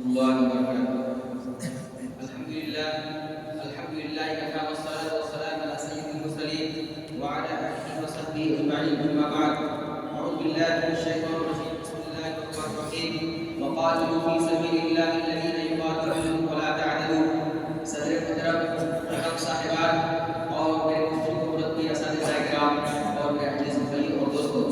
الله وبركاته. الحمد لله كفى والصلاة والسلام على سيد المرسلين وعلى آله وصحبه أجمعين. أما بعد، أعوذ بالله من الشيطان الرجيم. بسم الله الرحمن الرحيم. وقاتلوا في سبيل الله الذين يقاتلونكم ولا تعتدوا. صدر محترم رقم صاحبان اور میرے مفتی قدرتی اساتذہ کرام اور میرے عزیز بھائی اور دوستوں،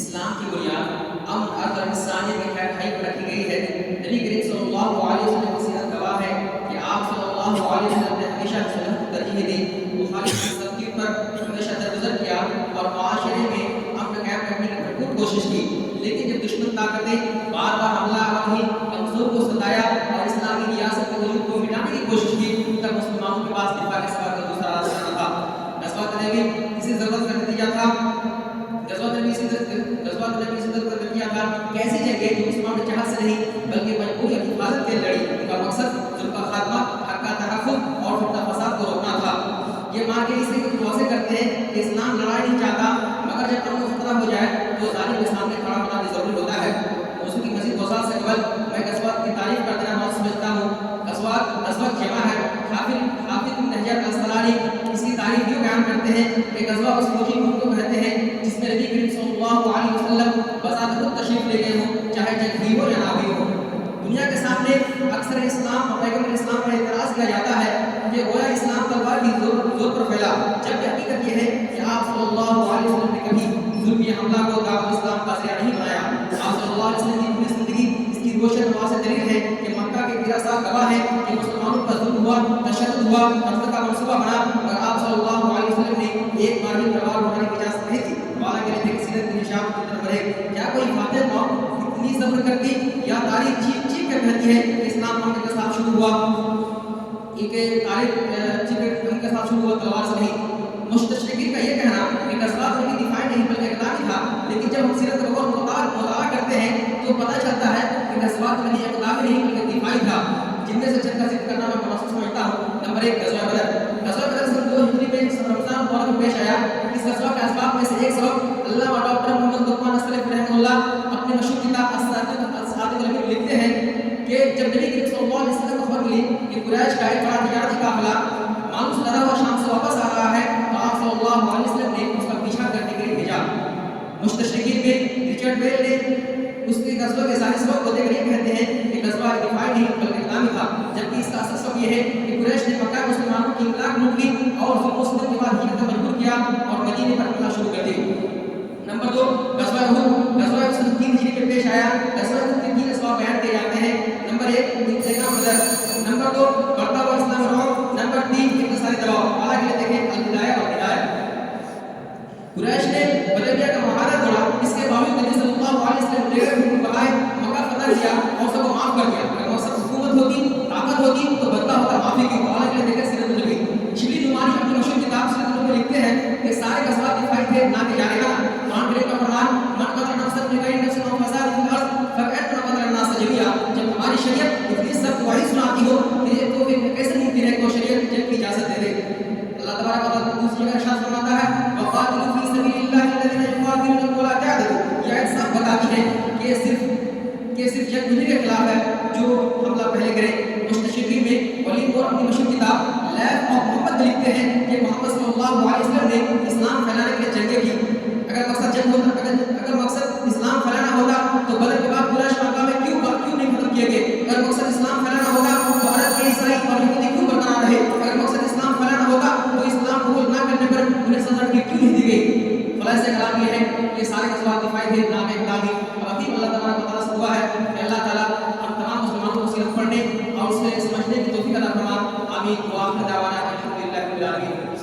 اسلام کی بنیاد امن اور انسانیت کے خیر خواہی پر رکھی گئی ہے. نبی کریم صلی اللہ علیہ وسلم کی سیرت گواہ ہے کہ آپ صلی اللہ علیہ وسلم نے ہمیشہ صلح کو ترجیح دی، مخالف کی سختی پر ہمیشہ درگزر کیا اور معاشرے میں امن قائم رکھنے کی بھرپور کوشش کی. لیکن جب دشمن طاقتیں بار بار حملہ آور ہوئی، کمزور کو ستایا اور اسلامی ریاست کے وجود کو مٹانے کی کوشش کی، تب مسلمانوں کے پاس دفاع کے سوا کا دوسرا راستہ نہ تھا. غزوہ تبوک اسی ضرورت کا نتیجہ تھا. غزوہ تبوک اسی ضرورت کا نتیجہ تھا. کیسی جنگیں جو مسلمان جہاد سے نہیں بلکہ مجبوری اور حفاظت کے لڑی. ان کا مقصد ظلم کا خاتمہ، حق کا تحفظ اور فتنہ فساد کو روکنا تھا. یہ مار کے اس سے کچھ واضح کرتے ہیں کہ اسلام لڑائی نہیں چاہتا، مگر جب امن خطرہ ہو جائے تو ظالم کے سامنے کھڑا ہونا بھی ضروری ہوتا ہے. موضوع کی مزید توضیحات سے قبل میں غزوات کی تعریف کر دینا بہت سمجھتا ہوں. غزوات جمع ہے. حافظ بن حجر الاسقلانی اس کی تعریف یوں بیان کرتے ہیں کہ غزوہ اس فوجی گروپ کو کہتے ہیں جس میں نبی کریم صلی اللہ علیہ وسلم بذات خود تشریف لے گئے ہوں، چاہے جنگ ہوئی ہو یا نہ ہوئی ہو. دنیا کے سامنے اکثر اسلام اور پیغمبر اسلام پر اعتراض کیا جاتا ہے کہ گویا اسلام تلوار کی زور پر پھیلا، جبکہ حقیقت یہ ہے کہ آپ صلی اللہ علیہ وسلم نے کبھی ظلمی حملہ کو دعوت اسلام کا ذریعہ نہیں بنایا. آپ صلی اللہ علیہ وسلم کی پوری زندگی اس کی روشن واضح دلیل ہے کہ مکہ کے 13 سال گواہ ہے کہ مسلمانوں پر ظلم ہوا، تشدد ہوا، قتل کا منصوبہ بنا، اور آپ صلی اللہ علیہ وسلم نے ایک بار بھی تلوار اٹھانے کی اجازت نہیں تھی. حالانکہ ایک سیرت کی نشان کی طرف بڑھے. کیا کوئی فاتح قوم اتنی صبر کرتی یا تاریخ چیخ چیخ کر کہتی ہے کہ اسلام ہم کے ساتھ شروع ہوا؟ تاریخ ان کے ساتھ شروع ہوا تلوار سے نہیں. مستشرقین کا یہ کہنا کہ غزوات میں دفاعی نہیں بلکہ اقدامی تھا، لیکن جب ہم سیرت کا غور مطالعہ کرتے ہیں تو پتہ چلتا ہے کہ غزوات میں اقدامی نہیں بلکہ دفاعی تھا. جن میں سے چند کا ذکر کرنا میں مناسب سمجھتا ہوں. نمبر 1، غزوہ بدر. غزوہ بدر سن 2 ہجری میں رمضان مبارک میں پیش آیا. اس غزوہ کے اسباب میں سے ایک سبب علامہ ڈاکٹر محمد لقمان اسلف رحمہ اللہ اپنے مشہور کتاب الصادق الامین لکھتے ہیں کہ جب نبی کریم صلی اللہ علیہ وسلم کو خبر ملی کہ قریش کا ایک بڑا تجارتی قافلہ مانوس لدا ہوا شام سے واپس آ رہا ہے تو آپ صلی اللہ علیہ وسلم نے اس کا پیچھا کرنے کے لیے بھیجا. مستشرقین میں رچرڈ بیل نے اس کے غزوہ کے ظاہری سبب کو دیکھ کر کہتے ہیں کہ غزوہ دفاعی نہیں بلکہ اقدامی تھا، جبکہ اس کا اصل سبب یہ ہے کہ قریش نے مکہ مسلمانوں کی املاک لوٹ لی اور ظلم و ستم کے بعد ہجرت پر مجبور کیا اور مدینے پر حملہ شروع کر دی. نمبر 2، غزوہ احد. غزوہ احد 3 ہجری میں پیش آیا. غزوہ احد کے 3 اسباب بیان کیے جاتے ہیں. نمبر 1، انتقام بدر. نمبر 2، بڑھتا ہوا اسلام رعب. نمبر 3، اقتصادی دباؤ. حالانکہ دیکھیں البدایہ اور ہدایہ. قریش نے بدریہ کا معاہدہ توڑا، اس کے باوجود نبی صلی اللہ علیہ وسلم نے حکم بڑھائے، مکہ فتح کیا اور سب کو معاف کر دیا. اگر مقصد حکومت ہوتی، طاقت ہوتی تو بدلہ ہوتا معافی کی. حالانکہ دیکھیں سیرت النبی. شبلی نعمانی اپنی مشہور کتاب سیرت النبی میں لکھتے ہیں کہ سارے غزوات دفاعی تھے نہ کہ جارحانہ. قرآن کریم کا فرمان من قتل نفسا بغیر نفس او فساد فی الارض فکأنما قتل الناس جميعا. جب ہماری شریعت اتنی سخت وعید سناتی ہو تو پھر کیسے ممکن ہے کہ وہ شریعت جنگ کی اجازت دے دے؟ اللہ تبارک و تعالیٰ دوسری جگہ ارشاد فرماتا ہے وقاتلوا فی سبیل اللہ الذین یقاتلونکم ولا تعتدوا. یہ آیت صاف بتاتی ہے کہ صرف جنگ انہی کے خلاف ہے جو حملہ پہلے کرے. مستشرقین میں ولید اور اپنی مشہور کتاب لائف آف محمد لکھتے ہیں کہ محمد صلی اللہ علیہ وسلم نے اسلام پھیلانے کے لیے جنگیں کی. اگر مقصد جنگ ہوتا، اگر مقصد اسلام پھیلانا ہوتا تو بدر کے بعد قریش مکہ میں کیوں نہیں ختم کیے گئے؟ اگر مقصد اسلام پھیلانا ہوتا تو عرب کے عیسائی اور یہودی کیوں برقرار رہے؟ اگر مقصد اسلام پھیلانا ہوتا تو اسلام قبول نہ کرنے پر انہیں سزا کیوں نہیں دی گئی؟ خلاصہ کلام یہ ہے کہ سارے غزوات دفاعی تھے نام اقدامی. اب اللہ تبارک و تعالیٰ سے دعا ہے کہ اللہ تعالیٰ ہم تمام مسلمانوں کو سیرت پڑھنے اور اسے سمجھنے کی توفیق عطا فرما. آمین. وآخر دعوانا الحمدللہ رب العالمین.